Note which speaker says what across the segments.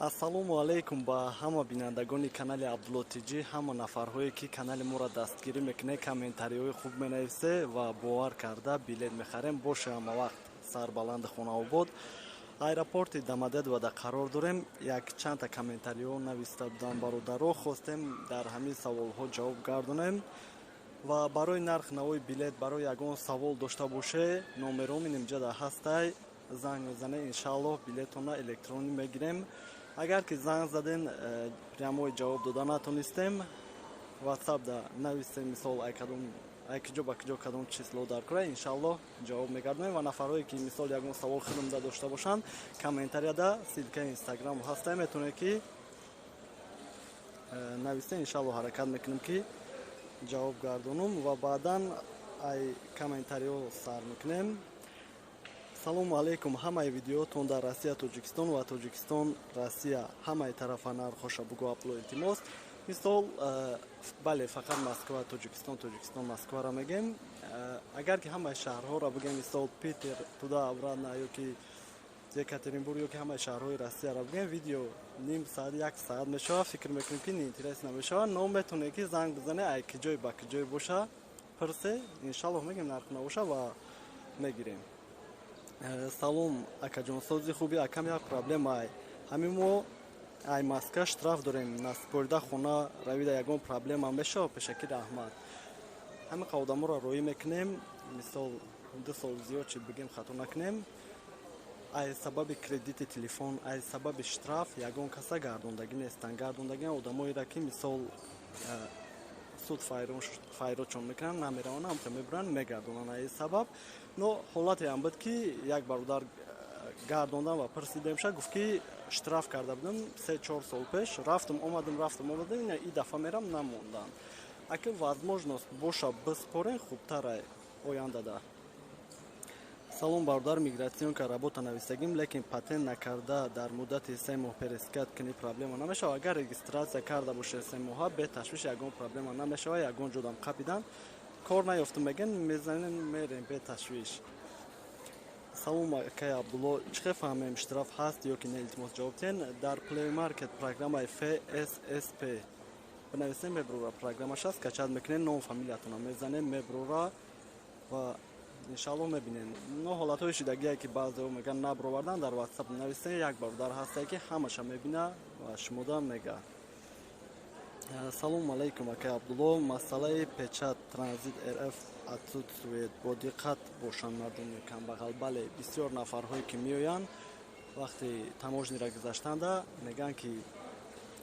Speaker 1: ассалому алайкум ба ҳама бинандагони канали Абдулло Тиҷӣ, ҳама нафарҳое ки канали моро дастгирӣ мекунед, комментариҳои хуб менависед ва бовар карда билет мехарем. Боше ҳама вақт сарбаланди Хонаобод аэропорти Дамадедвада қарор дорем. Як чанда комментариҳо нависта буданд бародаро, хостем дар ҳамин саволҳо ҷавоб гардонем ва барои нарх навои билет барои ягон савол дошта боше номеро минимҷада ҳастай занг мезанед, иншааллоҳ билетона электронӣ мегирем. Агар ки занг заден прямои ҷавоб дода натонистем, ватсап да нависем, мисол айкиҷо ба киҷо кадом число дар кора, иншааллоҳ ҷавоб мегардонем ва нафарҳое ки мисол ягон савол худумда дошта бошанд, комментарияда силкаи инстаграм ҳастай метавонед ки нависем, иншааллоҳ ҳаракат мекунем ки ҷавоб гардонум ва баъдан ай комментариҳо сар мекунем. Салому алайкум, ҳамаи видеотон дар Россия, Тоҷикистон ва Тоҷикистон, Россия ҳамаи тарафа нархоша бугу апло илтимос. Мисол бале фақат Москва, Тоҷикистон, Москваро мегем. Агар ки ҳамаи шаҳрҳоро бигем, мисол Питер, туда обратно, ёки Екатеринбург, ёки ҳамаи шаҳрҳои Россияро бигем, видео ним саат, 1 саат мешава. Фикр мекунем ки интерес намешава. Но метавонед ки занг бизанед, ай ки ҷой ба ки ҷой боша, пирсе, иншааллоҳ мегем нарх набоша ва мегирем. Салом акаҷон, сози хуби акам, як проблема ай. Ҳамин мо ай Москва штраф дорем, насупорида хона равида ягон проблема мешава, Пешакир Аҳмад. Ҳамин қаудаморо роӣ мекунем, мисол 2 сол зиёд чи бигем хато накунем. Ай сабаби кредити телефон, ай сабаби штраф ягон каса гардондагӣ нестанд. Гардондагиан одамоеро ки мисол суд файрочон мекунанд, намеравонанд, ҳамқа мебуранд, мегардонанд ай сабаб. Но ҳолате ҳам буд ки як бародар гардондан ва пирсидем ша, гуфт ки штраф карда будам 3-4 сол пеш, рафтам омадам, и дафъа мерам, намонданд. Аки возможност боша биспорен, хубтар ай ояндада. Салом бародар, мигратсионка работа нависагим, лекин патент накарда дар муддати 3 моҳ перескат кини проблема намешава. Агар регистратсия карда боше 3 моҳа, беташвиш ягон проблема намешава. Ягон ҷодам қапидан кор наёфтам мегӯянд, мезанем мерем беташвиш. Салом акай Абдулло, чӣ фаҳмем штраф ҳаст ёки не? Илтимос ҷавоб тен. Дар Play Market программаи FSSP бинависем меброра, программаш аст, качад мекунем, ном фамилиятона мезанем, меброра ва иншааллоҳ мебинем. Но ҳолатҳои шидагие ки баъзеҳо мегӯянд набровардан, дар WhatsApp нависем, як бародар ҳасте ки ҳамаша мебина ва шумода мегӯяд. Салому алайкум акай Абдулло, масъалаи печат транзит РФ отсутствует, бо диққат бошанд мардуми камбағал. Бале, бисёр нафарҳое ки меоянд, вақти таможниро гузаштанда мегӯянд ки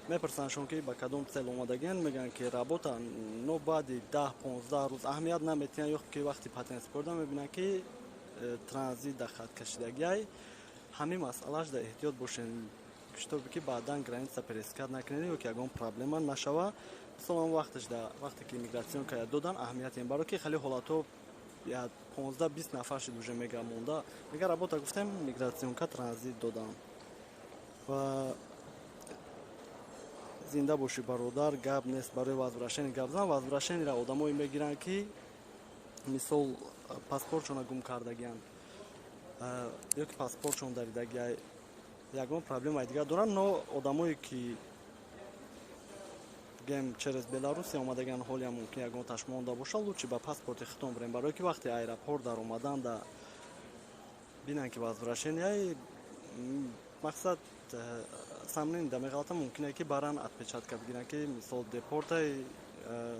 Speaker 1: мепурсандшон ки ба кадом цел омадагианд, мегӯянд ки работа, но баъди 10-15 рӯз аҳамият наметиҳанд, ё ки вақти патент спорда мебинанд ки транзит да хат кашидагиай. Ҳамин масъалаш да эҳтиёт бошем, чтобы ки баъдан граница перескат накунед ёки ягон проблема нашава. Мисолан вақте ки мигратсионка додан аҳамиятем баро ки хеле ҳолатҳо 15-20 нафар шид уже мега монда, мега работа гуфтем мигратсионка транзит додам. Ва зинда боши бародар, гап нест барои возвращение гап зан. Возвращениеро одамое мегиранд ки мисол паспортшона гум кардагианд ёки паспортшон даридагиай, ягон проблемаи дигар доранд. Но одамое ки гем через Беларусия омадагианд, ҳолиам мумкин ягон ташмонда боша, лучи ба паспорти хитон бурем, барое ки вақти аэропорт дар омаданда бинанд ки возвращение мақсад самнин да меғалата, мумкин е ки баран отпечатка бигиранд ки мисол депортай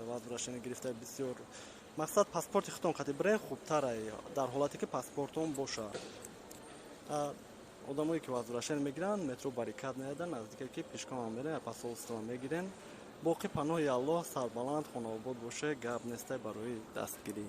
Speaker 1: возвращение гирифта бисёр. Мақсад паспорти хитон қати бурем, хубтар е дар ҳолате ки паспортон боша. Одамое ки возвращение мегиранд, метро барикад меядан, наздике ки пешком мерен, посолство мегирен. боқи паноҳи Аллоҳ, сарбаланд Хонаобод боше, гап нестай барои дастгирӣ.